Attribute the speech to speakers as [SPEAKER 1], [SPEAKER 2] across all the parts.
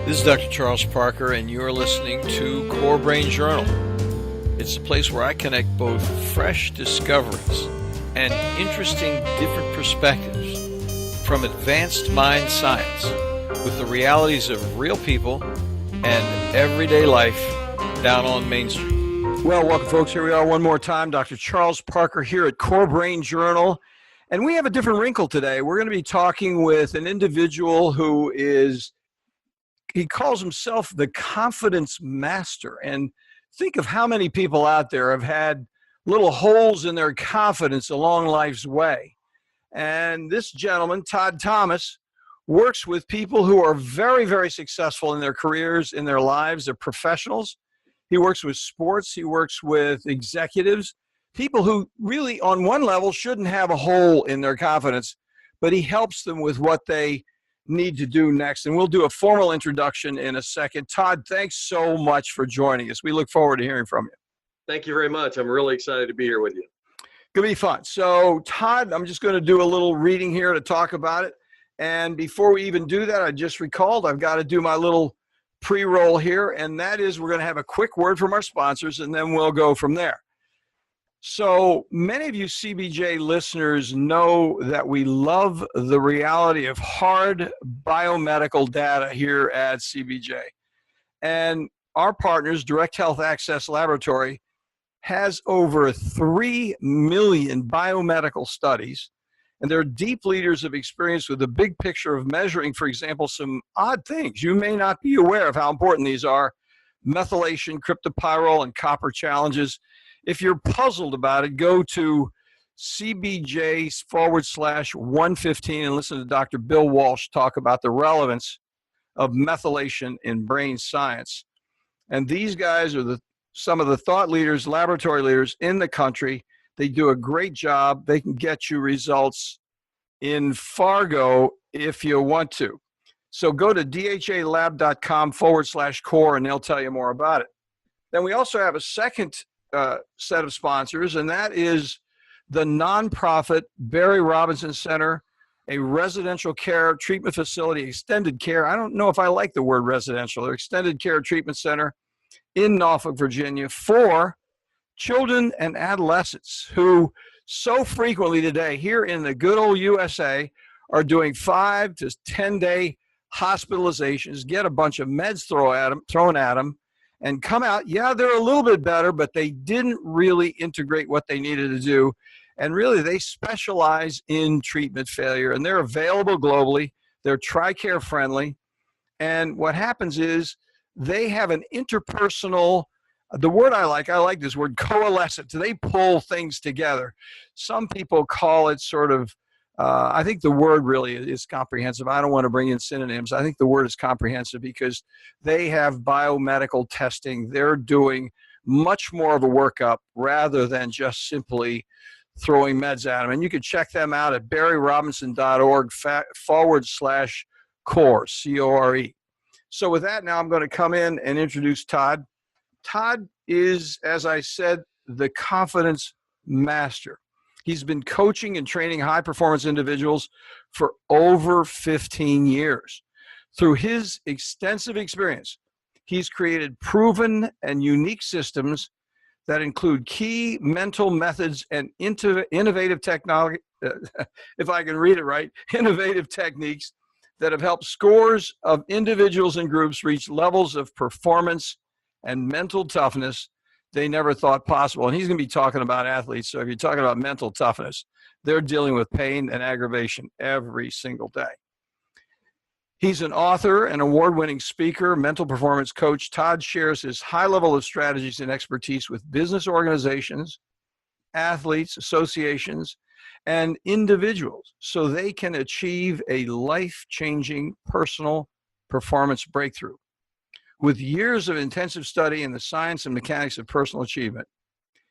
[SPEAKER 1] This is Dr. Charles Parker, and you're listening to Core Brain Journal. It's a place where I connect both fresh discoveries and interesting different perspectives from advanced mind science with the realities of real people and everyday life down on Main Street. Well, welcome, folks. Here we are one more time. Dr. Charles Parker here at Core Brain Journal. And we have a different wrinkle today. We're going to be talking with an individual who he calls himself the confidence master. And think of how many people out there have had little holes in their confidence along life's way. And this gentleman, Todd Thomas, works with people who are very, very successful in their careers, in their lives. They're professionals. He works with sports. He works with executives, people who really on one level shouldn't have a hole in their confidence, but he helps them with what they need to do next. And we'll do a formal introduction in a second. Todd, thanks so much for joining us. We look forward to hearing from you.
[SPEAKER 2] Thank you very much. I'm really excited to be here with you.
[SPEAKER 1] Gonna be fun. So Todd, I'm just going to do a little reading here to talk about it. And before we even do that, I just recalled I've got to do my little pre-roll here. And that is, we're going to have a quick word from our sponsors, and then we'll go from there. So many of you CBJ listeners know that we love the reality of hard biomedical data here at CBJ. And our partners, Direct Health Access Laboratory, has over 3 million biomedical studies. And they're deep leaders of experience with the big picture of measuring, for example, some odd things. You may not be aware of how important these are: methylation, cryptopyrrole, and copper challenges. If you're puzzled about it, go to CBJ/115 and listen to Dr. Bill Walsh talk about the relevance of methylation in brain science. And these guys are some of the thought leaders, laboratory leaders in the country. They do a great job. They can get you results in Fargo if you want to. So go to DHALab.com/core and they'll tell you more about it. Then we also have a second set of sponsors, and that is the nonprofit Barry Robinson Center, a residential care treatment facility, extended care. I don't know if I like the word residential or extended care treatment center in Norfolk, Virginia, for children and adolescents who so frequently today here in the good old USA are doing 5 to 10 day hospitalizations, get a bunch of meds thrown at them, and come out. Yeah, they're a little bit better, but they didn't really integrate what they needed to do. And really, they specialize in treatment failure, and they're available globally. They're TRICARE friendly. And what happens is they have an interpersonal, the word I like this word, coalescent. They pull things together. Some people call it sort of, I think the word really is comprehensive. I don't want to bring in synonyms. I think the word is comprehensive because they have biomedical testing. They're doing much more of a workup rather than just simply throwing meds at them. And you can check them out at barryrobinson.org/core, C-O-R-E. So with that, now I'm going to come in and introduce Todd. Todd is, as I said, the confidence master. He's been coaching and training high-performance individuals for over 15 years. Through his extensive experience, he's created proven and unique systems that include key mental methods and innovative technology, if I can read it right, innovative techniques that have helped scores of individuals and groups reach levels of performance and mental toughness they never thought possible. And he's going to be talking about athletes. So if you're talking about mental toughness, they're dealing with pain and aggravation every single day. He's an author, an award-winning speaker, mental performance coach. Todd shares his high level of strategies and expertise with business organizations, athletes, associations, and individuals so they can achieve a life-changing personal performance breakthrough. With years of intensive study in the science and mechanics of personal achievement,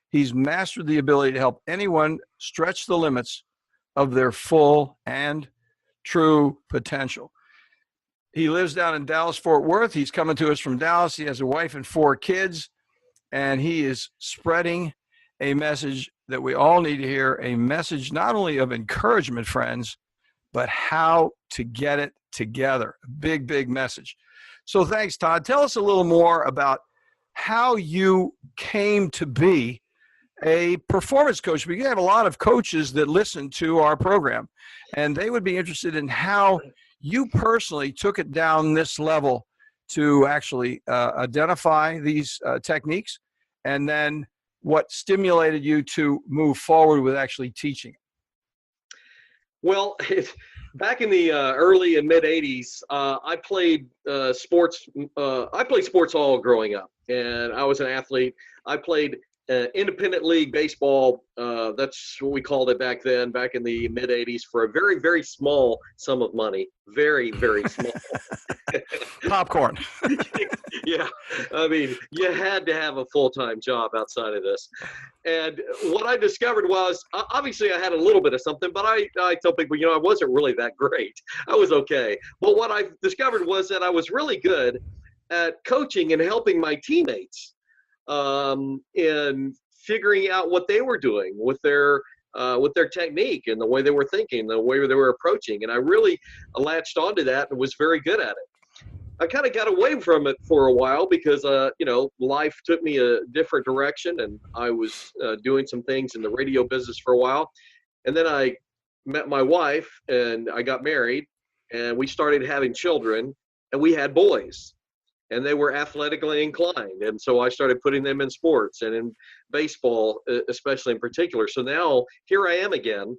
[SPEAKER 1] he's mastered the ability to help anyone stretch the limits of their full and true potential. He lives down in Dallas-Fort Worth. He's coming to us from Dallas. He has a wife and 4 kids, and he is spreading a message that we all need to hear, a message not only of encouragement, friends, but how to get it together. A big, big message. So thanks, Todd. Tell us a little more about how you came to be a performance coach. We have a lot of coaches that listen to our program, and they would be interested in how you personally took it down this level to actually identify these techniques, and then what stimulated you to move forward with actually teaching.
[SPEAKER 2] Well, back in the early and mid '80s, I played sports. I played sports all growing up, and I was an athlete. I played independent league baseball. That's what we called it back then, back in the mid '80s, for a very, very small sum of money. Very, very small.
[SPEAKER 1] Popcorn.
[SPEAKER 2] Yeah, I mean, you had to have a full-time job outside of this. And what I discovered was, obviously I had a little bit of something, but I tell people, I wasn't really that great. I was okay. But what I discovered was that I was really good at coaching and helping my teammates in figuring out what they were doing with their technique and the way they were thinking, the way they were approaching. And I really latched onto that and was very good at it. I kind of got away from it for a while because, life took me a different direction, and I was doing some things in the radio business for a while. And then I met my wife, and I got married, and we started having children, and we had boys, and they were athletically inclined. And so I started putting them in sports and in baseball, especially in particular. So now here I am again,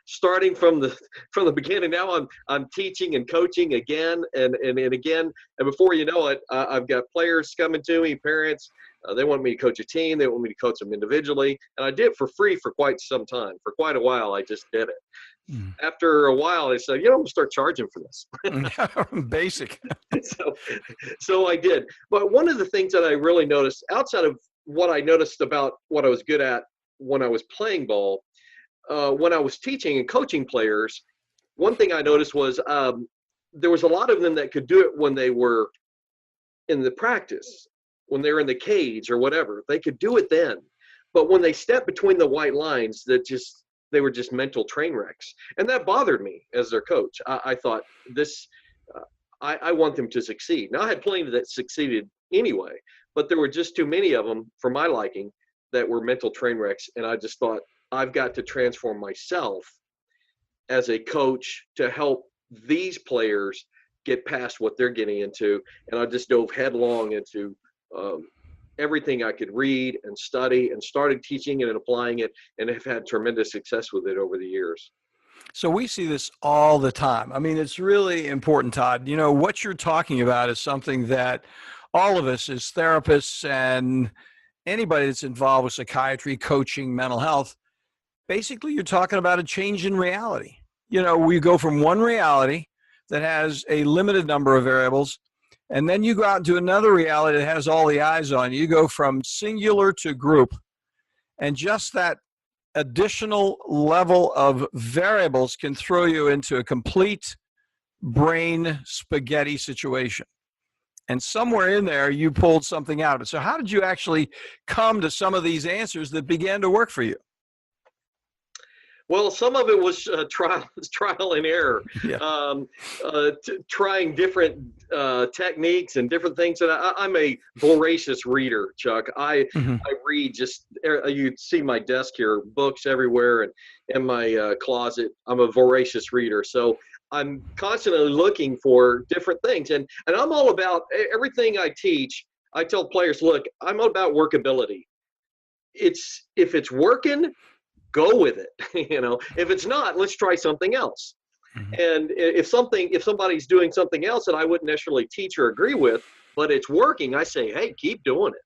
[SPEAKER 2] starting from the beginning. Now I'm teaching and coaching again and again, and before you know it, I've got players coming to me, parents. They want me to coach a team. They want me to coach them individually, and I did it for free for quite some time. For quite a while, I just did it. After a while, I said, I'm going to start charging for this.
[SPEAKER 1] Basic.
[SPEAKER 2] So I did. But one of the things that I really noticed, outside of what I noticed about what I was good at when I was playing ball, when I was teaching and coaching players, one thing I noticed was there was a lot of them that could do it when they were in the practice, when they were in the cage or whatever. They could do it then. But when they stepped between the white lines, they were just mental train wrecks. And that bothered me as their coach. I thought, I want them to succeed. Now, I had plenty that succeeded anyway, but there were just too many of them for my liking that were mental train wrecks. And I just thought, I've got to transform myself as a coach to help these players get past what they're getting into. And I just dove headlong into everything I could read and study, and started teaching it and applying it, and have had tremendous success with it over the years.
[SPEAKER 1] So we see this all the time. I mean, it's really important, Todd. What you're talking about is something that all of us as therapists and anybody that's involved with psychiatry, coaching, mental health, basically you're talking about a change in reality. We go from one reality that has a limited number of variables, and then you go out into another reality that has all the eyes on you. You go from singular to group, and just that additional level of variables can throw you into a complete brain spaghetti situation. And somewhere in there, you pulled something out. So how did you actually come to some of these answers that began to work for you?
[SPEAKER 2] Well, some of it was trial and error,
[SPEAKER 1] Yeah.
[SPEAKER 2] Trying different techniques and different things. And I'm a voracious reader, Chuck. I read you'd see my desk here, books everywhere, and in my closet. I'm a voracious reader. So I'm constantly looking for different things. And I'm all about everything I teach. I tell players, look, I'm all about workability. If it's working, go with it. If it's not, let's try something else. Mm-hmm. And if somebody's doing something else that I wouldn't necessarily teach or agree with, but it's working, I say, hey, keep doing it.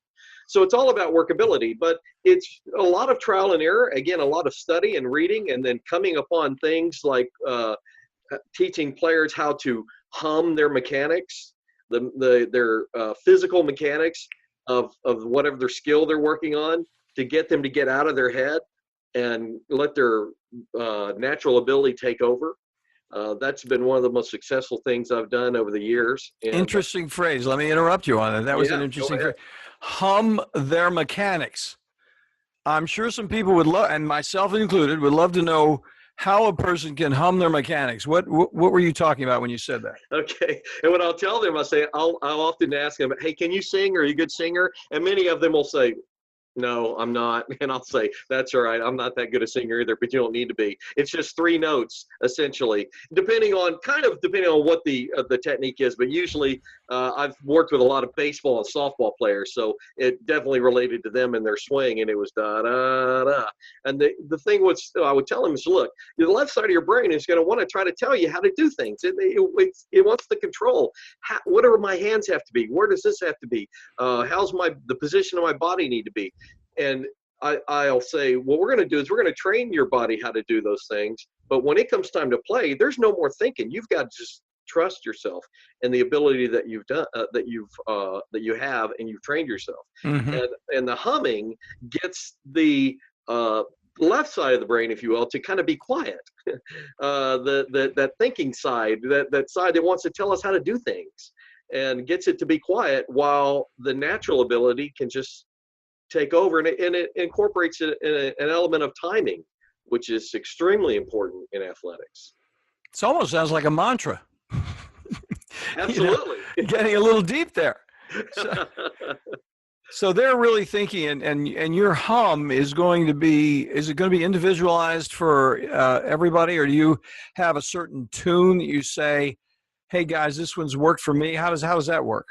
[SPEAKER 2] So it's all about workability, but it's a lot of trial and error. Again, a lot of study and reading, and then coming upon things like teaching players how to hum their mechanics, their physical mechanics of whatever their skill they're working on, to get them to get out of their head and let their natural ability take over. That's been one of the most successful things I've done over the years. And,
[SPEAKER 1] interesting phrase. Let me interrupt you on that. That was an interesting phrase. Hum their mechanics. I'm sure some people would love, and myself included, would love to know how a person can hum their mechanics. What were you talking about when you said that?
[SPEAKER 2] Okay. And when I'll tell them, I'll often ask them, hey, can you sing? Are you a good singer? And many of them will say, no, I'm not. And I'll say, that's all right. I'm not that good a singer either, but you don't need to be. It's just 3 notes, essentially, depending on what the technique is. But usually I've worked with a lot of baseball and softball players, so it definitely related to them and their swing, and it was da, da, da. And the thing was, I would tell them is, look, the left side of your brain is going to want to try to tell you how to do things. It wants the control. What do my hands have to be? Where does this have to be? How's the position of my body need to be? And I'll say, what we're going to do is we're going to train your body how to do those things. But when it comes time to play, there's no more thinking. You've got to just trust yourself and the ability that you've done, that you have, and you've trained yourself.
[SPEAKER 1] Mm-hmm.
[SPEAKER 2] And the humming gets the left side of the brain, if you will, to kind of be quiet. That thinking side, that side that wants to tell us how to do things, and gets it to be quiet, while the natural ability can just take over, and it incorporates an element of timing, which is extremely important in athletics.
[SPEAKER 1] It almost sounds like a mantra.
[SPEAKER 2] Absolutely.
[SPEAKER 1] Getting a little deep there. So they're really thinking, and your hum is it going to be individualized for everybody, or do you have a certain tune that you say, hey guys, this one's worked for me? How does that work?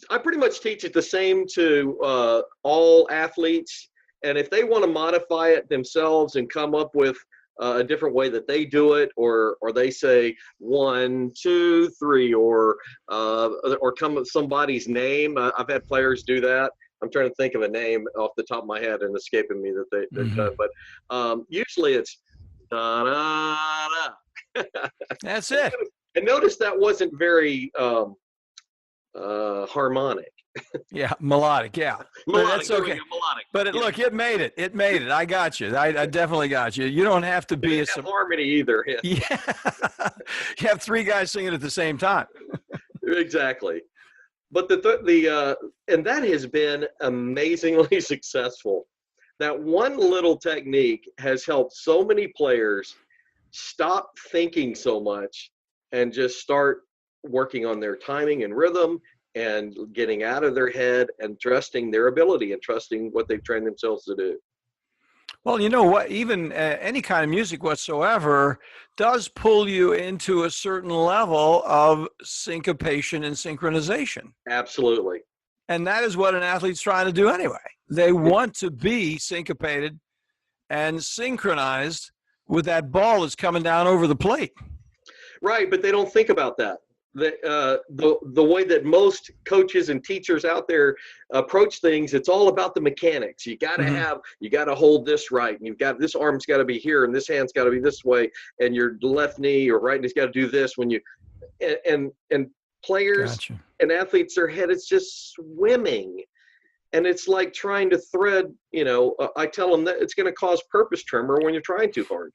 [SPEAKER 2] I pretty much teach it the same to all athletes, and if they want to modify it themselves and come up with a different way that they do it, or they say 1, 2, 3, or come with somebody's name. I've had players do that. I'm trying to think of a name off the top of my head and escaping me that they've done, but usually it's da da da.
[SPEAKER 1] That's it.
[SPEAKER 2] And notice that wasn't very harmonic.
[SPEAKER 1] Yeah, melodic. Yeah,
[SPEAKER 2] melodic.
[SPEAKER 1] That's okay.
[SPEAKER 2] Melodic.
[SPEAKER 1] But look, it made it. It made it. I got you. I definitely got you. You don't have to be
[SPEAKER 2] harmony either.
[SPEAKER 1] Yeah. You have 3 guys singing at the same time.
[SPEAKER 2] Exactly. But and that has been amazingly successful. That one little technique has helped so many players stop thinking so much and just start working on their timing and rhythm, and getting out of their head and trusting their ability and trusting what they've trained themselves to do.
[SPEAKER 1] Well, you know what? Even any kind of music whatsoever does pull you into a certain level of syncopation and synchronization.
[SPEAKER 2] Absolutely.
[SPEAKER 1] And that is what an athlete's trying to do anyway. They want to be syncopated and synchronized with that ball that's coming down over the plate. Right,
[SPEAKER 2] but they don't think about that. The way that most coaches and teachers out there approach things, it's all about the mechanics. You got to you got to hold this right, and you've got this arm's got to be here, and this hand's got to be this way, and your left knee or right knee's got to do this. When you and players and athletes, their head is just swimming, and it's like trying to thread. I tell them that it's going to cause purpose tremor when you're trying too hard.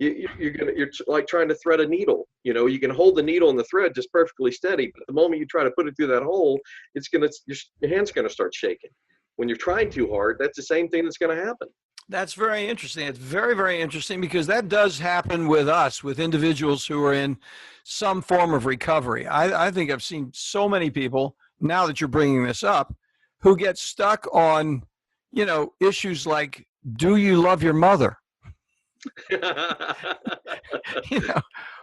[SPEAKER 2] You're like trying to thread a needle. You can hold the needle and the thread just perfectly steady, but the moment you try to put it through that hole, your hand's gonna start shaking. When you're trying too hard, that's the same thing that's gonna happen.
[SPEAKER 1] That's very interesting. It's very, very interesting, because that does happen with us, with individuals who are in some form of recovery. I think I've seen so many people, now that you're bringing this up, who get stuck on, issues like, do you love your mother?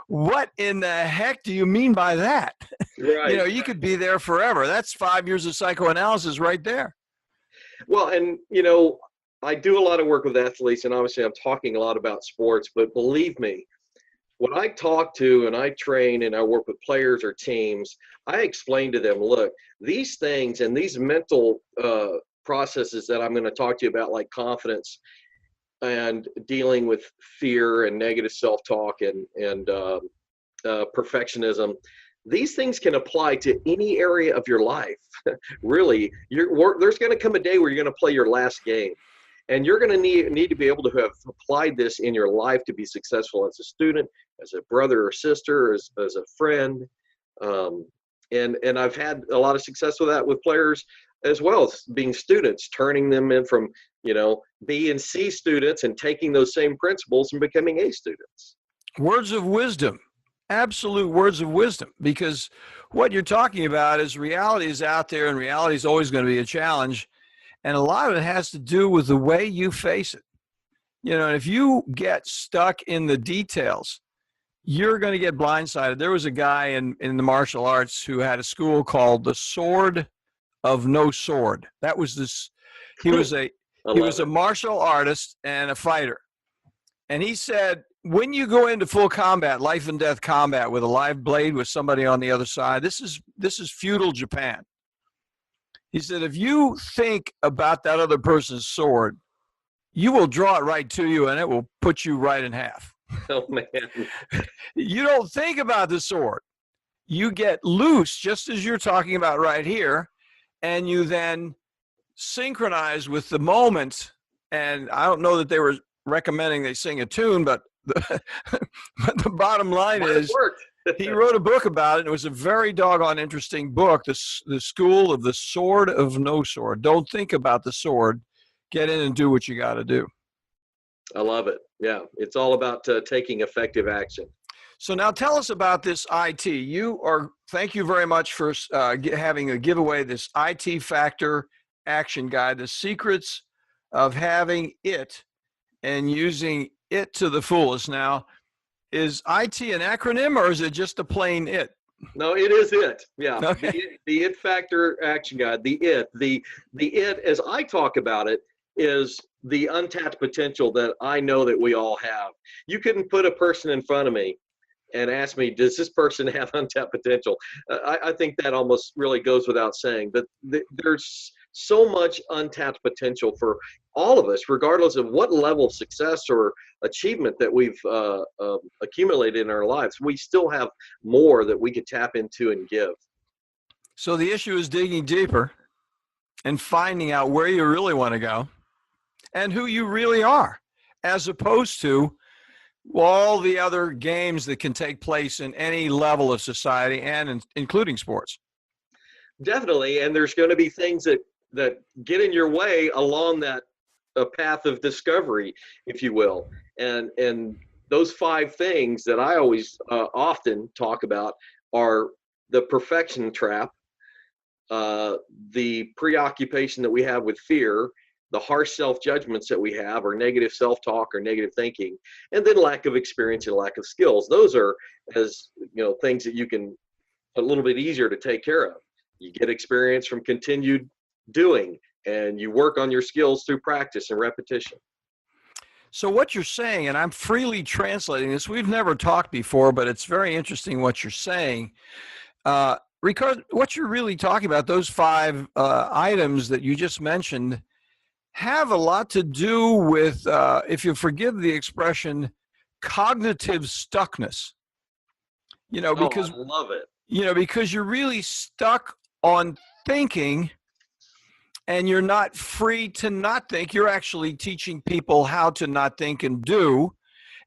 [SPEAKER 1] What in the heck do you mean by that?
[SPEAKER 2] Right.
[SPEAKER 1] You could be there forever. That's 5 years of psychoanalysis right there.
[SPEAKER 2] Well, and I do a lot of work with athletes, and obviously I'm talking a lot about sports, but believe me, when I talk to and I train and I work with players or teams, I explain to them, look, these things and these mental processes that I'm going to talk to you about, like confidence and dealing with fear and negative self-talk and perfectionism, these things can apply to any area of your life. Really, there's going to come a day where you're going to play your last game, and you're going to need to be able to have applied this in your life to be successful as a student, as a brother or sister, as a friend. And I've had a lot of success with that with players as well as being students, turning them in from, B and C students and taking those same principles and becoming A students.
[SPEAKER 1] Words of wisdom, absolute words of wisdom, because what you're talking about is reality is out there, and reality is always going to be a challenge. And a lot of it has to do with the way you face it. If you get stuck in the details, you're going to get blindsided. There was a guy in the martial arts who had a school called the Sword of No Sword. That was this. He was a martial artist and a fighter. And he said, when you go into full combat, life and death combat with a live blade with somebody on the other side, this is feudal Japan. He said, if you think about that other person's sword, you will draw it right to you and it will put you right in half.
[SPEAKER 2] Oh, man.
[SPEAKER 1] You don't think about the sword. You get loose, just as you're talking about right here, and you then synchronize with the moment. And I don't know that they were recommending they sing a tune, but the bottom line is he wrote a book about it. And it was a very doggone interesting book, the School of the Sword of No Sword. Don't think about the sword. Get in and do what you got to do.
[SPEAKER 2] I love it. Yeah, it's all about taking effective action.
[SPEAKER 1] So now tell us about this IT. Thank you very much for having a giveaway, this IT Factor Action Guide, the secrets of having it and using it to the fullest. Now, is IT an acronym or is it just a plain it?
[SPEAKER 2] No, it is it. Yeah.
[SPEAKER 1] Okay.
[SPEAKER 2] The it factor action guide, the it, as I talk about it, is the untapped potential that I know that we all have. You couldn't put a person in front of me and ask me, does this person have untapped potential? I think that almost really goes without saying, but there's so much untapped potential for all of us, regardless of what level of success or achievement that we've accumulated in our lives. We still have more that we could tap into and give.
[SPEAKER 1] So the issue is digging deeper and finding out where you really want to go and who you really are, as opposed to all the other games that can take place in any level of society and including sports.
[SPEAKER 2] Definitely. And there's going to be things that get in your way along that path of discovery, if you will. And those 5 things that I always often talk about are the perfection trap, the preoccupation that we have with fear, the harsh self-judgments that we have, or negative self-talk or negative thinking, and then lack of experience and lack of skills. Those are, as things that you can a little bit easier to take care of. You get experience from continued doing, and you work on your skills through practice and repetition.
[SPEAKER 1] So what you're saying, and I'm freely translating this, we've never talked before, but it's very interesting what you're saying. Ricardo, what you're really talking about, those 5 items that you just mentioned, have a lot to do with, if you forgive the expression, cognitive stuckness. Because
[SPEAKER 2] I love it.
[SPEAKER 1] Because you're really stuck on thinking and you're not free to not think. You're actually teaching people how to not think and do.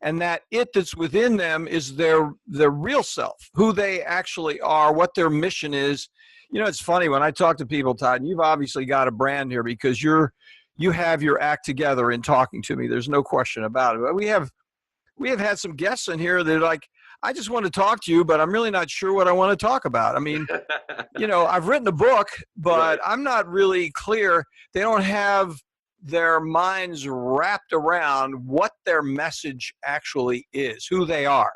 [SPEAKER 1] And that it that's within them is their real self, who they actually are, what their mission is. It's funny when I talk to people, Todd, and you've obviously got a brand here because you have your act together in talking to me. There's no question about it. But we have had some guests in here that are like, I just want to talk to you, but I'm really not sure what I want to talk about. I mean, I've written a book, but right. I'm not really clear. They don't have their minds wrapped around what their message actually is, who they are.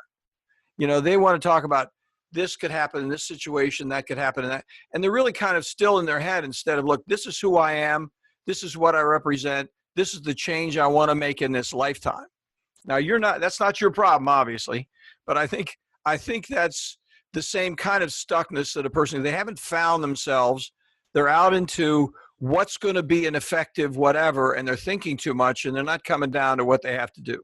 [SPEAKER 1] They want to talk about this could happen in this situation, that could happen in that. And they're really kind of still in their head instead of, look, this is who I am. This is what I represent. This is the change I want to make in this lifetime. Now, that's not your problem, obviously, but I think that's the same kind of stuckness that a person, they haven't found themselves. They're out into what's going to be an effective whatever, and they're thinking too much, and they're not coming down to what they have to do.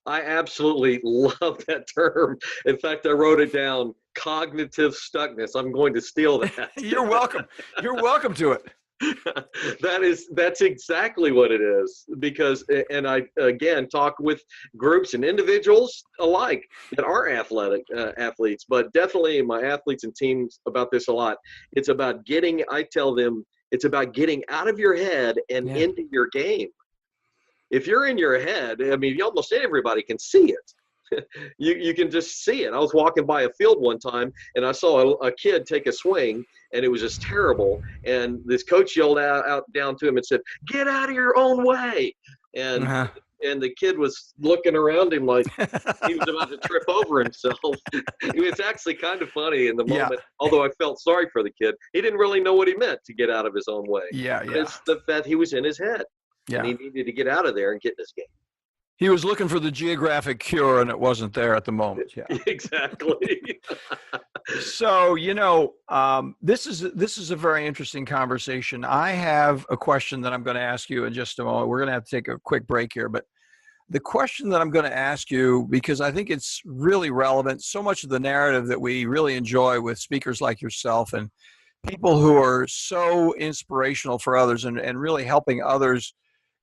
[SPEAKER 2] I absolutely love that term. In fact, I wrote it down, cognitive stuckness. I'm going to steal that.
[SPEAKER 1] You're welcome. You're welcome to it.
[SPEAKER 2] That's exactly what it is, because, and I again talk with groups and individuals alike that are athletes, but definitely my athletes and teams about this a lot. It's about I tell them It's about getting out of your head and into your game. If you're in your head, I mean, almost everybody can see it. You can just see it. I was walking by a field one time and I saw a kid take a swing and it was just terrible. And this coach yelled out down to him and said, "Get out of your own way." And and the kid was looking around him like he was about to trip over himself. It was actually kind of funny in the moment, although I felt sorry for the kid. He didn't really know what he meant to get out of his own way. But it's the fact he was in his head. And he needed to get out of there and get in his game.
[SPEAKER 1] He was looking for the geographic cure, and it wasn't there at the moment. Yeah,
[SPEAKER 2] exactly.
[SPEAKER 1] So, this is a very interesting conversation. I have a question that I'm going to ask you in just a moment. We're going to have to take a quick break here, but the question that I'm going to ask you, because I think it's really relevant, so much of the narrative that we really enjoy with speakers like yourself and people who are so inspirational for others and really helping others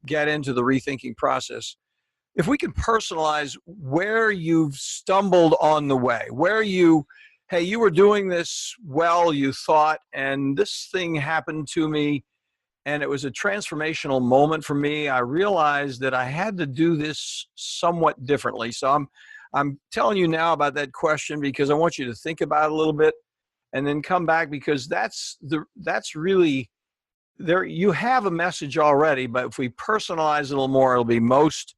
[SPEAKER 1] get into the rethinking process. If we can personalize where you've stumbled on the way, where you were doing this well, you thought, and this thing happened to me, and it was a transformational moment for me. I realized that I had to do this somewhat differently. So I'm telling you now about that question because I want you to think about it a little bit and then come back, because that's really there. You have a message already, but if we personalize it a little more, it'll be most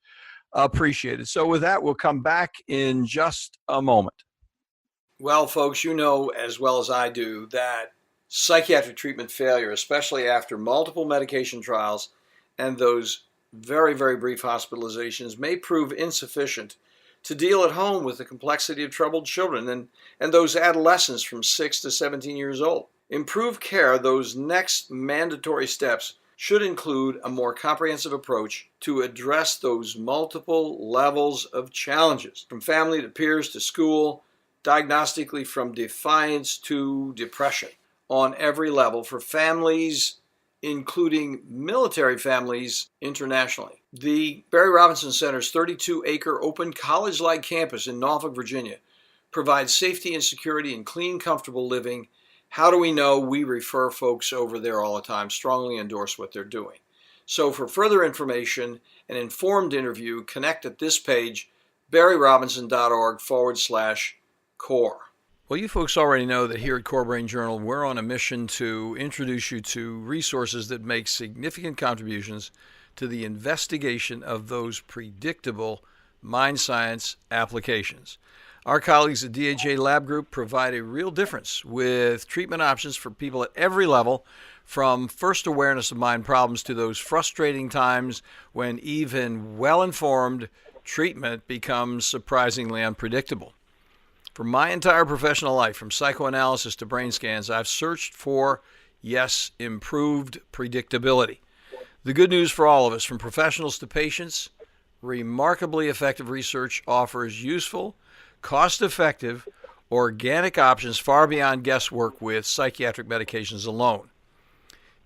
[SPEAKER 1] appreciated. So with that, we'll come back in just a moment. Well, folks, you know as well as I do that psychiatric treatment failure, especially after multiple medication trials and those very, very brief hospitalizations, may prove insufficient to deal at home with the complexity of troubled children and those adolescents from 6 to 17 years old. Improved care, those next mandatory steps, should include a more comprehensive approach to address those multiple levels of challenges, from family to peers to school, diagnostically from defiance to depression, on every level for families, including military families internationally. The Barry Robinson Center's 32-acre open college-like campus in Norfolk, Virginia, provides safety and security and clean, comfortable living. How do we know? We refer folks over there all the time, strongly endorse what they're doing. So for further information, an informed interview, connect at this page, barryrobinson.org/core. Well, you folks already know that here at Core Brain Journal, we're on a mission to introduce you to resources that make significant contributions to the investigation of those predictable mind science applications. Our colleagues at DHA Lab Group provide a real difference with treatment options for people at every level, from first awareness of mind problems to those frustrating times when even well-informed treatment becomes surprisingly unpredictable. For my entire professional life, from psychoanalysis to brain scans, I've searched for, improved predictability. The good news for all of us, from professionals to patients, remarkably effective research offers useful, cost-effective, organic options far beyond guesswork with psychiatric medications alone.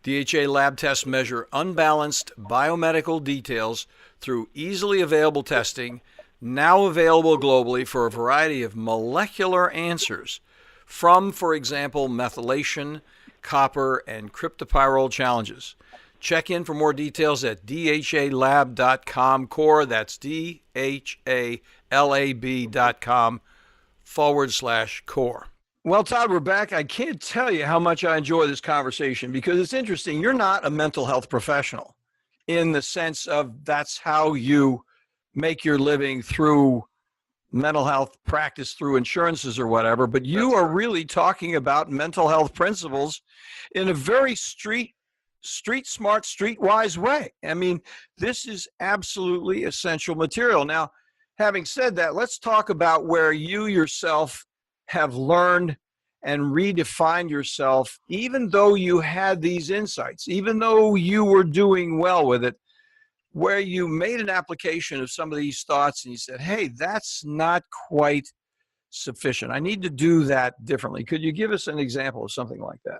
[SPEAKER 1] DHA lab tests measure unbalanced biomedical details through easily available testing, now available globally for a variety of molecular answers from, for example, methylation, copper, and cryptopyrrole challenges. Check in for more details at dhalab.com core. That's dhalab.com/core. Well, Todd, we're back. I can't tell you how much I enjoy this conversation because it's interesting. You're not a mental health professional in the sense of that's how you make your living through mental health practice through insurances or whatever, but you are really talking about mental health principles in a very street smart, streetwise way. I mean, this is absolutely essential material. Now, having said that, let's talk about where you yourself have learned and redefined yourself, even though you had these insights, even though you were doing well with it, where you made an application of some of these thoughts and you said, hey, that's not quite sufficient. I need to do that differently. Could you give us an example of something like that?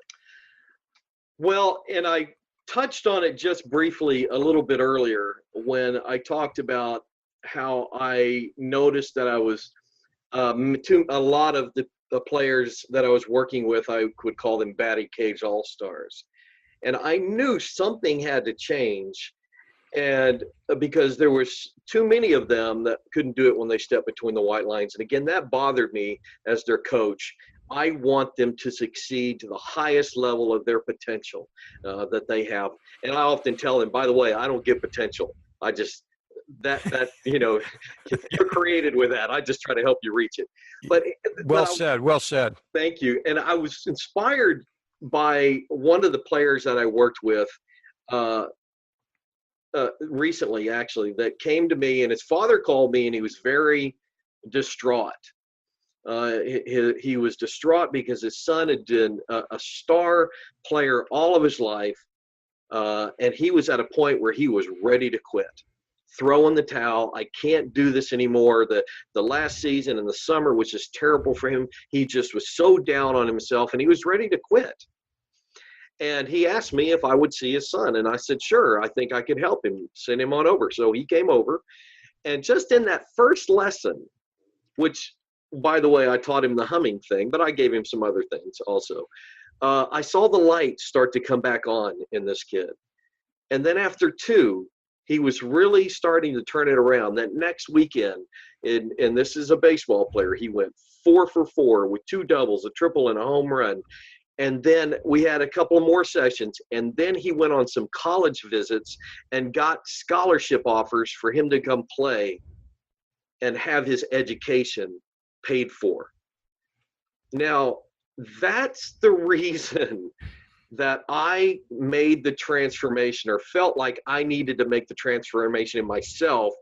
[SPEAKER 2] Well, and I touched on it just briefly a little bit earlier when I talked about how I noticed that I was to a lot of the players that I was working with, I would call them batting cage all-stars. And I knew something had to change. And because there was too many of them that couldn't do it when they stepped between the white lines. And again, that bothered me as their coach. I want them to succeed to the highest level of their potential that they have. And I often tell them, by the way, I don't get potential. I just, that you're created with that. I just try to help you reach it. But
[SPEAKER 1] well said.
[SPEAKER 2] Thank you. And I was inspired by one of the players that I worked with recently, actually, that came to me, and his father called me, and he was very distraught. He was distraught because his son had been a star player all of his life, and he was at a point where he was ready to quit, throw in the towel. I can't do this anymore. The last season in the summer was just terrible for him. He just was so down on himself, and he was ready to quit. And he asked me if I would see his son, and I said, sure, I think I could help him, send him on over. So he came over, and just in that first lesson, which, by the way, I taught him the humming thing, but I gave him some other things also. I saw the light start to come back on in this kid. And then after two, he was really starting to turn it around. That next weekend, and this is a baseball player, he went 4 for 4 with 2 doubles, a triple, and a home run. And then we had a couple more sessions, and then he went on some college visits and got scholarship offers for him to come play and have his education paid for. Now, that's the reason that I made the transformation, or felt like I needed to make the transformation in myself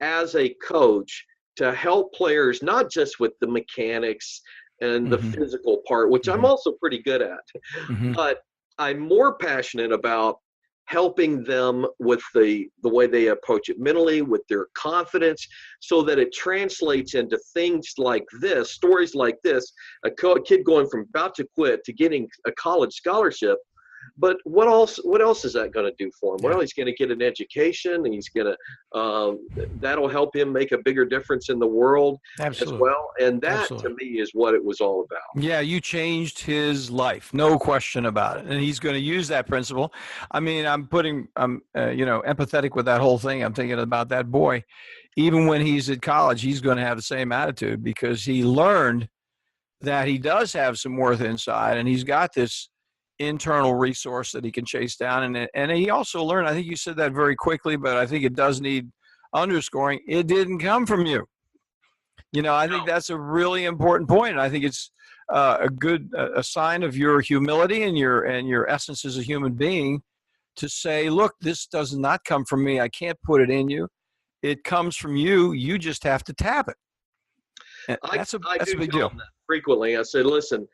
[SPEAKER 2] as a coach, to help players, not just with the mechanics and the physical part, which I'm also pretty good at, but I'm more passionate about helping them with the way they approach it mentally, with their confidence, so that it translates into things like this, stories like this, a kid going from about to quit to getting a college scholarship. But what else is that going to do for him? Well, he's going to get an education, and he's going to, that'll help him make a bigger difference in the world as well. And that, to me, is what it was all about.
[SPEAKER 1] Yeah, you changed his life, no question about it. And he's going to use that principle. I mean, I'm empathetic with that whole thing. I'm thinking about that boy. Even when he's at college, he's going to have the same attitude, because he learned that he does have some worth inside, and he's got this internal resource that he can chase down. And he also learned, I think you said that very quickly, but I think it does need underscoring, it didn't come from you. I think that's a really important point. And I think it's a sign of your humility and your essence as a human being to say, look, this does not come from me. I can't put it in you. It comes from you. You just have to tap it. That's a big deal.
[SPEAKER 2] Frequently, I said, listen,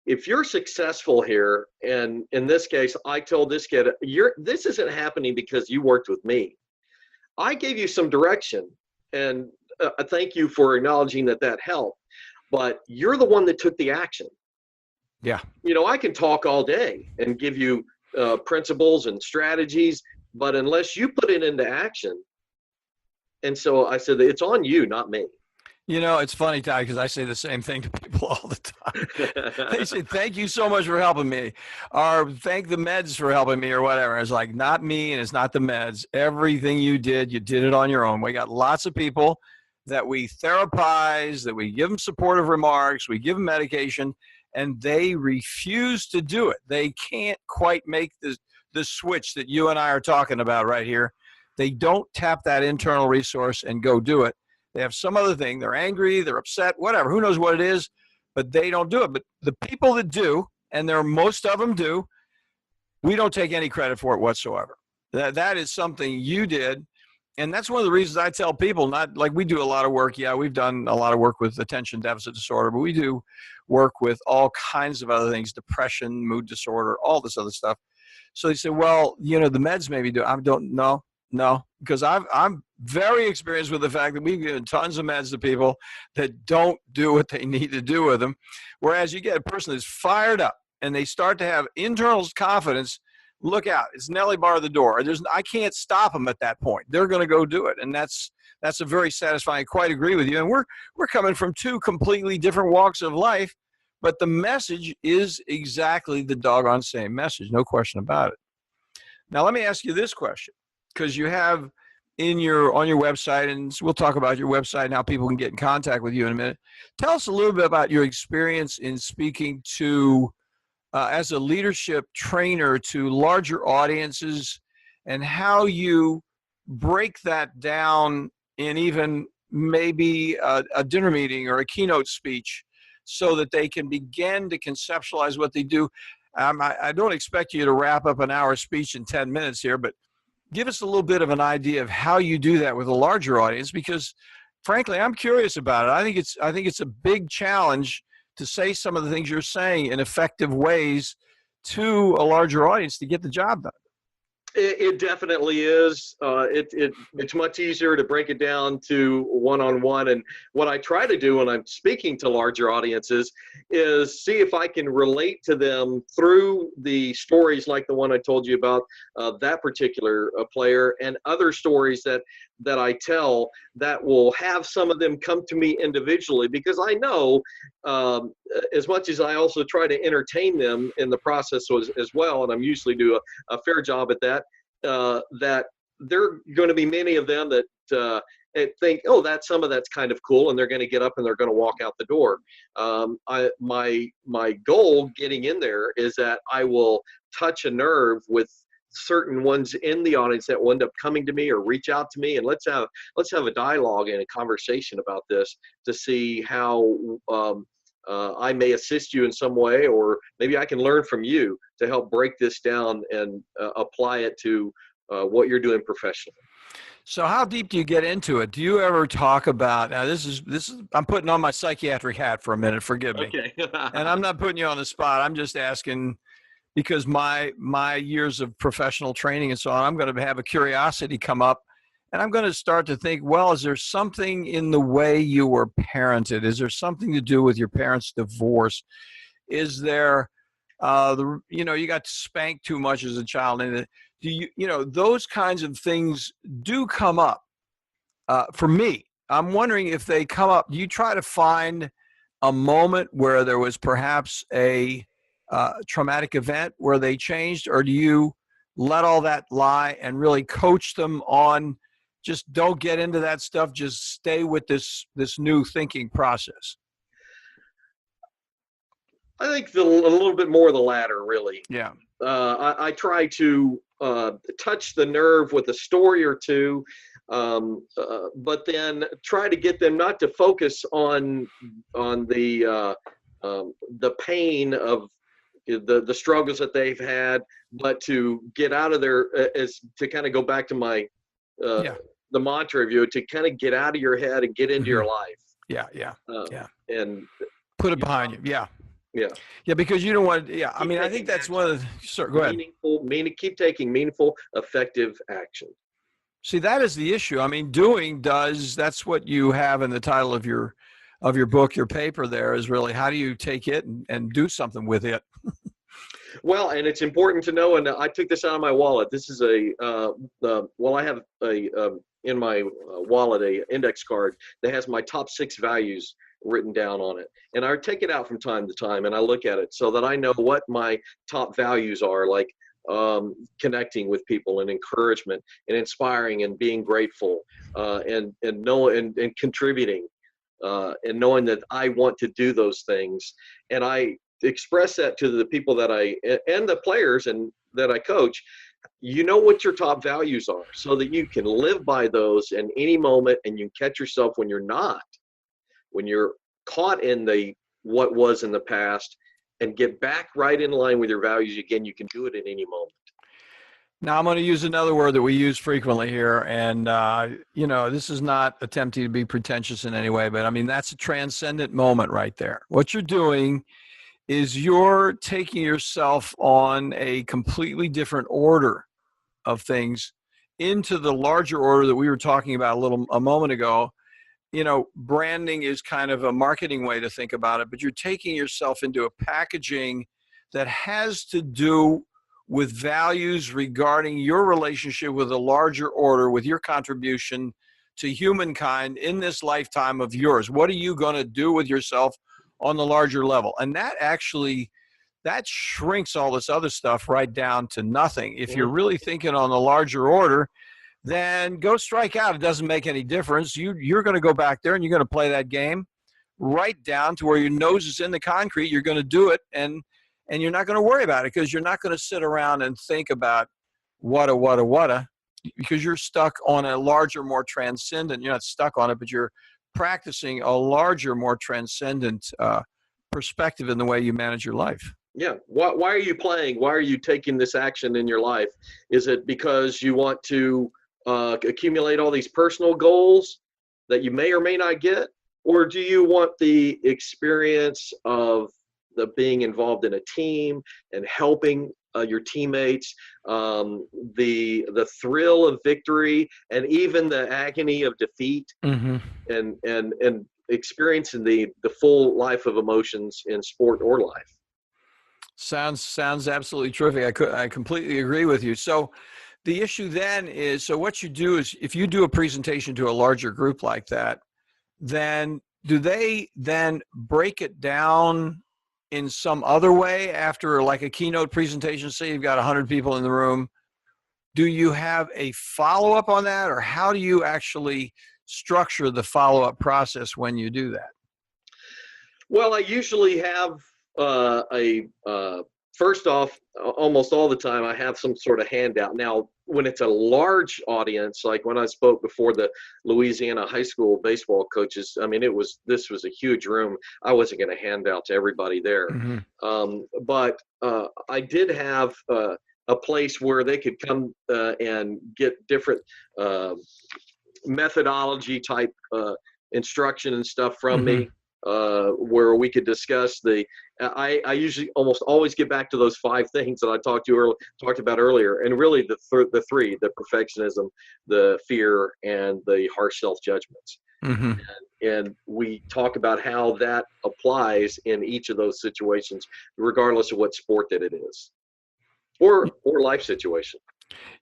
[SPEAKER 2] if you're successful here, and in this case, I told this kid, this isn't happening because you worked with me. I gave you some direction, and I thank you for acknowledging that helped, but you're the one that took the action.
[SPEAKER 1] Yeah.
[SPEAKER 2] I can talk all day and give you principles and strategies, but unless you put it into action. And so I said, it's on you, not me.
[SPEAKER 1] It's funny, Todd, because I say the same thing to people all the time. They say, thank you so much for helping me, or thank the meds for helping me, or whatever. It's like, not me, and it's not the meds. Everything you did it on your own. We got lots of people that we therapize, that we give them supportive remarks, we give them medication, and they refuse to do it. They can't quite make the switch that you and I are talking about right here. They don't tap that internal resource and go do it. They have some other thing. They're angry, they're upset, whatever. Who knows what it is, but they don't do it. But the people that do, and most of them do, we don't take any credit for it whatsoever. That is something you did. And that's one of the reasons I tell people, not like we do a lot of work. Yeah, we've done a lot of work with attention deficit disorder, but we do work with all kinds of other things, depression, mood disorder, all this other stuff. So they say, well, the meds maybe do. I don't know. No, because I'm very experienced with the fact that we've given tons of meds to people that don't do what they need to do with them. Whereas you get a person that's fired up and they start to have internal confidence, look out, it's Nelly bar the door. I can't stop them at that point. They're going to go do it. And that's a very satisfying, I quite agree with you. And we're coming from 2 completely different walks of life, but the message is exactly the doggone same message. No question about it. Now, let me ask you this question, because you have on your website, and we'll talk about your website and how people can get in contact with you in a minute. Tell us a little bit about your experience in speaking to, as a leadership trainer, to larger audiences, and how you break that down in even maybe a dinner meeting or a keynote speech, so that they can begin to conceptualize what they do. I don't expect you to wrap up an hour speech in 10 minutes here, but give us a little bit of an idea of how you do that with a larger audience, because frankly, I'm curious about it. I think it's a big challenge to say some of the things you're saying in effective ways to a larger audience to get the job done.
[SPEAKER 2] It definitely is. It's much easier to break it down to one-on-one. And what I try to do when I'm speaking to larger audiences is see if I can relate to them through the stories like the one I told you about, that particular player, and other stories that I tell that will have some of them come to me individually, because I know, as much as I also try to entertain them in the process as well, and I'm usually do a fair job at that, that there are going to be many of them that think, oh, that's kind of cool, and they're going to get up and they're going to walk out the door. My goal getting in there is that I will touch a nerve with certain ones in the audience that will end up coming to me or reach out to me, and let's have a dialogue and a conversation about this to see how I may assist you in some way, or maybe I can learn from you to help break this down and apply it to what you're doing professionally.
[SPEAKER 1] So how deep do you get into it? Do you ever talk about, now this is I'm putting on my psychiatric hat for a minute, forgive me.
[SPEAKER 2] Okay.
[SPEAKER 1] And I'm not putting you on the spot. I'm just asking, because my years of professional training and so on, I'm going to have a curiosity come up, and I'm going to start to think, well, is there something in the way you were parented? Is there something to do with your parents' divorce? Is there, you got spanked too much as a child? And those kinds of things do come up. For me, I'm wondering if they come up. Do you try to find a moment where there was perhaps a traumatic event where they changed, or do you let all that lie and really coach them on just don't get into that stuff, just stay with this new thinking process?
[SPEAKER 2] I think a little bit more of the latter, really.
[SPEAKER 1] Yeah.
[SPEAKER 2] I try to touch the nerve with a story or two, but then try to get them not to focus on the pain of the struggles that they've had, but to get out of their, to kind of go back to my the mantra of you, to kind of get out of your head and get into your life.
[SPEAKER 1] Yeah.
[SPEAKER 2] And
[SPEAKER 1] put it behind you. Yeah.
[SPEAKER 2] Yeah,
[SPEAKER 1] because you don't want. Yeah, I mean, I think that's one of the. Sure, go ahead.
[SPEAKER 2] Keep taking meaningful, effective action.
[SPEAKER 1] See, that is the issue. I mean, that's what you have in the title of your book, your paper. There is really, how do you take it and do something with it?
[SPEAKER 2] Well, and it's important to know, and I took this out of my wallet. This is I have in my wallet a index card that has my top 6 values written down on it, and I take it out from time to time and I look at it so that I know what my top values are, like connecting with people and encouragement and inspiring and being grateful, and contributing, and knowing that I want to do those things, and I express that to the people and the players and that I coach. You know what your top values are, so that you can live by those in any moment, and you can catch yourself when you're caught in what was in the past, and get back right in line with your values again. You can do it at any moment.
[SPEAKER 1] Now, I'm going to use another word that we use frequently here, and this is not attempting to be pretentious in any way, but I mean, that's a transcendent moment right there. What you're doing is you're taking yourself on a completely different order of things into the larger order that we were talking about a moment ago. Branding is kind of a marketing way to think about it, but you're taking yourself into a packaging that has to do with values regarding your relationship with a larger order, with your contribution to humankind in this lifetime of yours. What are you going to do with yourself on the larger level? And that actually that shrinks all this other stuff right down to nothing. If you're really thinking on the larger order, then go strike out. It doesn't make any difference. You're going to go back there and you're going to play that game right down to where your nose is in the concrete. You're going to do it, and you're not going to worry about it, because you're not going to sit around and think about what, because you're stuck on a larger, more transcendent. You're not stuck on it, but you're practicing a larger, more transcendent perspective in the way you manage your life.
[SPEAKER 2] Yeah. Why are you playing? Why are you taking this action in your life? Is it because you want to accumulate all these personal goals that you may or may not get? Or do you want the experience of the being involved in a team and helping your teammates, the thrill of victory, and even the agony of defeat, and experiencing the full life of emotions in sport or life?
[SPEAKER 1] Sounds absolutely terrific. I completely agree with you. So the issue then is, so what you do is, if you do a presentation to a larger group like that, then do they then break it down in some other way after, like a keynote presentation? Say you've got 100 people in the room. Do you have a follow-up on that, or how do you actually structure the follow-up process when you do that?
[SPEAKER 2] Well, I usually have first off, almost all the time, I have some sort of handout. Now, when it's a large audience, like when I spoke before the Louisiana high school baseball coaches, I mean, this was a huge room. I wasn't going to hand out to everybody there. But I did have a place where they could come and get different methodology type instruction and stuff from me. Where we could discuss I usually almost always get back to those 5 things that I talked about earlier, and really the 3: the perfectionism, the fear, and the harsh self-judgments. And we talk about how that applies in each of those situations, regardless of what sport that it is, or life situation.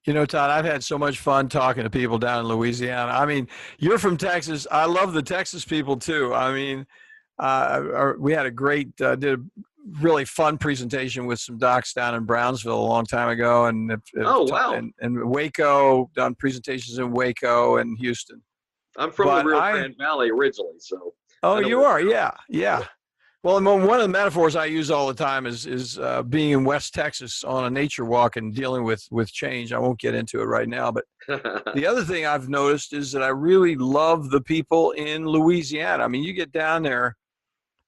[SPEAKER 1] You know, Todd, I've had so much fun talking to people down in Louisiana. I mean, you're from Texas. I love the Texas people too. I mean, we had a great, did a really fun presentation with some docs down in Brownsville a long time ago, and
[SPEAKER 2] wow,
[SPEAKER 1] and Waco, done presentations in Waco and Houston.
[SPEAKER 2] I'm from the Rio Grande Valley originally, so.
[SPEAKER 1] Oh, you are, yeah. Well, one of the metaphors I use all the time is being in West Texas on a nature walk and dealing with change. I won't get into it right now, but the other thing I've noticed is that I really love the people in Louisiana. I mean, you get down there,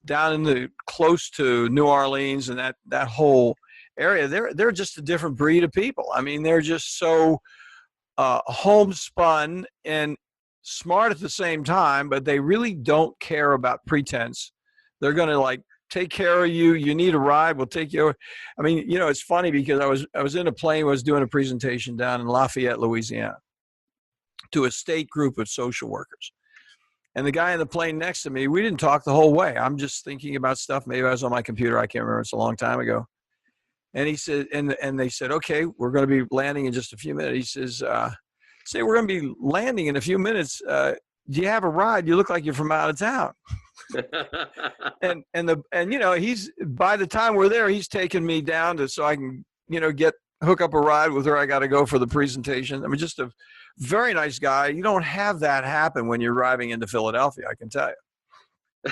[SPEAKER 1] down in the close to New Orleans and that whole area, they're just a different breed of people. I mean, they're just so homespun and smart at the same time, but they really don't care about pretense. They're going to like take care of you. You need a ride, we'll take you. I mean, you know, it's funny because I was in a plane, was doing a presentation down in Lafayette, Louisiana, to a state group of social workers. And the guy in the plane next to me, we didn't talk the whole way. I'm just thinking about stuff. Maybe I was on my computer. I can't remember. It's a long time ago. And he said, and they said, okay, we're going to be landing in just a few minutes. He says, say we're going to be landing in a few minutes. Do you have a ride? You look like you're from out of town. and you know, he's, by the time we're there, he's taking me down so I can, you know, hook up a ride with where I got to go for the presentation. I mean, just a very nice guy. You don't have that happen when you're driving into Philadelphia, I can tell you.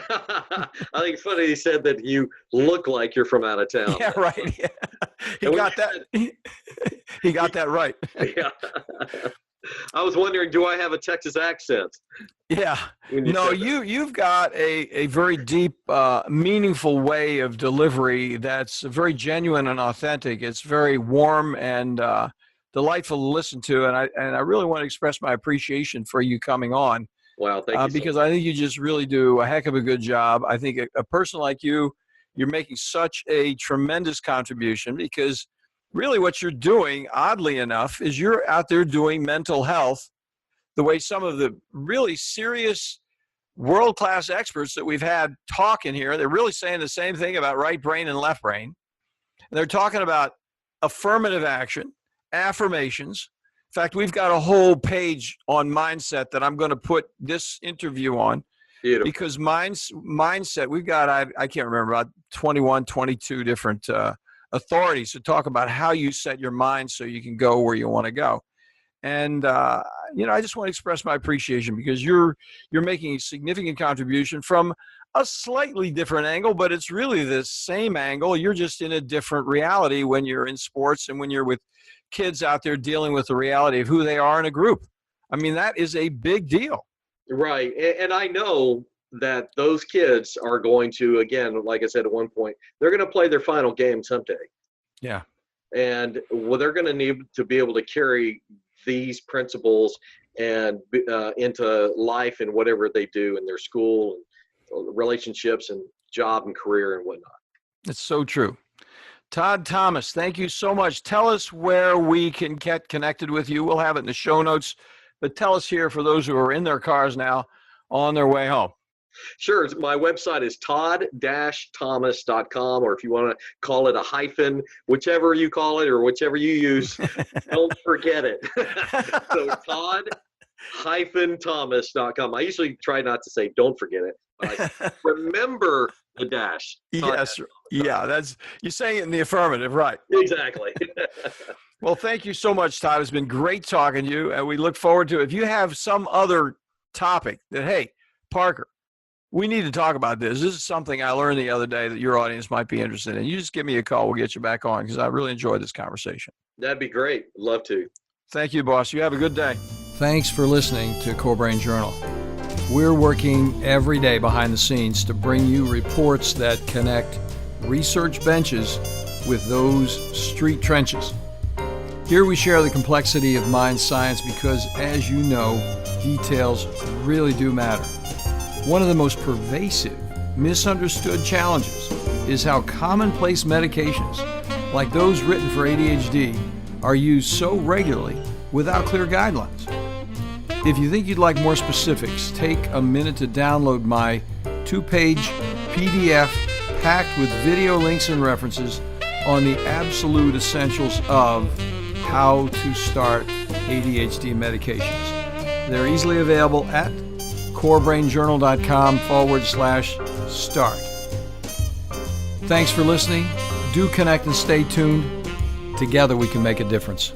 [SPEAKER 2] I think it's funny he said that you look like you're from out of town.
[SPEAKER 1] Yeah, right. Yeah. He got that right.
[SPEAKER 2] Yeah. I was wondering, do I have a Texas accent?
[SPEAKER 1] Yeah. No, you've got a very deep, meaningful way of delivery that's very genuine and authentic. It's very warm and delightful to listen to, and I really want to express my appreciation for you coming on.
[SPEAKER 2] Wow, thank you.
[SPEAKER 1] Because I think you just really do a heck of a good job. I think a person like you, you're making such a tremendous contribution, because really what you're doing, oddly enough, is you're out there doing mental health the way some of the really serious world-class experts that we've had talking here, they're really saying the same thing about right brain and left brain. And they're talking about affirmative action, affirmations. In fact, we've got a whole page on mindset that I'm going to put this interview on.
[SPEAKER 2] Beautiful.
[SPEAKER 1] Because mindset, we've got, I can't remember, about 21, 22 different authorities to talk about how you set your mind so you can go where you want to go. And, I just want to express my appreciation because you're making a significant contribution from a slightly different angle, but it's really the same angle. You're just in a different reality when you're in sports and when you're with kids out there dealing with the reality of who they are in a group. I mean, that is a big deal.
[SPEAKER 2] Right. And I know that those kids are going to, again, like I said at one point, they're going to play their final game someday.
[SPEAKER 1] Yeah.
[SPEAKER 2] And they're going to need to be able to carry these principles and into life and whatever they do in their school and relationships and job and career and whatnot.
[SPEAKER 1] It's so true. Todd Thomas, thank you so much. Tell us where we can get connected with you. We'll have it in the show notes, but tell us here for those who are in their cars now on their way home.
[SPEAKER 2] Sure. My website is todd-thomas.com, or if you want to call it a hyphen, whichever you call it or whichever you use, don't forget it. So todd-thomas.com. I usually try not to say don't forget it, but I remember the dash.
[SPEAKER 1] Yes. Yeah, you're saying it in the affirmative, right?
[SPEAKER 2] Exactly.
[SPEAKER 1] Well, thank you so much, Todd. It's been great talking to you, and we look forward to it. If you have some other topic that, hey, Parker, we need to talk about this. This is something I learned the other day that your audience might be interested in. You just give me a call. We'll get you back on because I really enjoyed this conversation.
[SPEAKER 2] That'd be great. Love to.
[SPEAKER 1] Thank you, boss. You have a good day. Thanks for listening to Core Brain Journal. We're working every day behind the scenes to bring you reports that connect research benches with those street trenches. Here we share the complexity of mind science because, as you know, details really do matter. One of the most pervasive, misunderstood challenges is how commonplace medications, like those written for ADHD, are used so regularly without clear guidelines. If you think you'd like more specifics, take a minute to download my 2-page PDF packed with video links and references on the absolute essentials of how to start ADHD medications. They're easily available at corebrainjournal.com/start. Thanks for listening. Do connect and stay tuned. Together we can make a difference.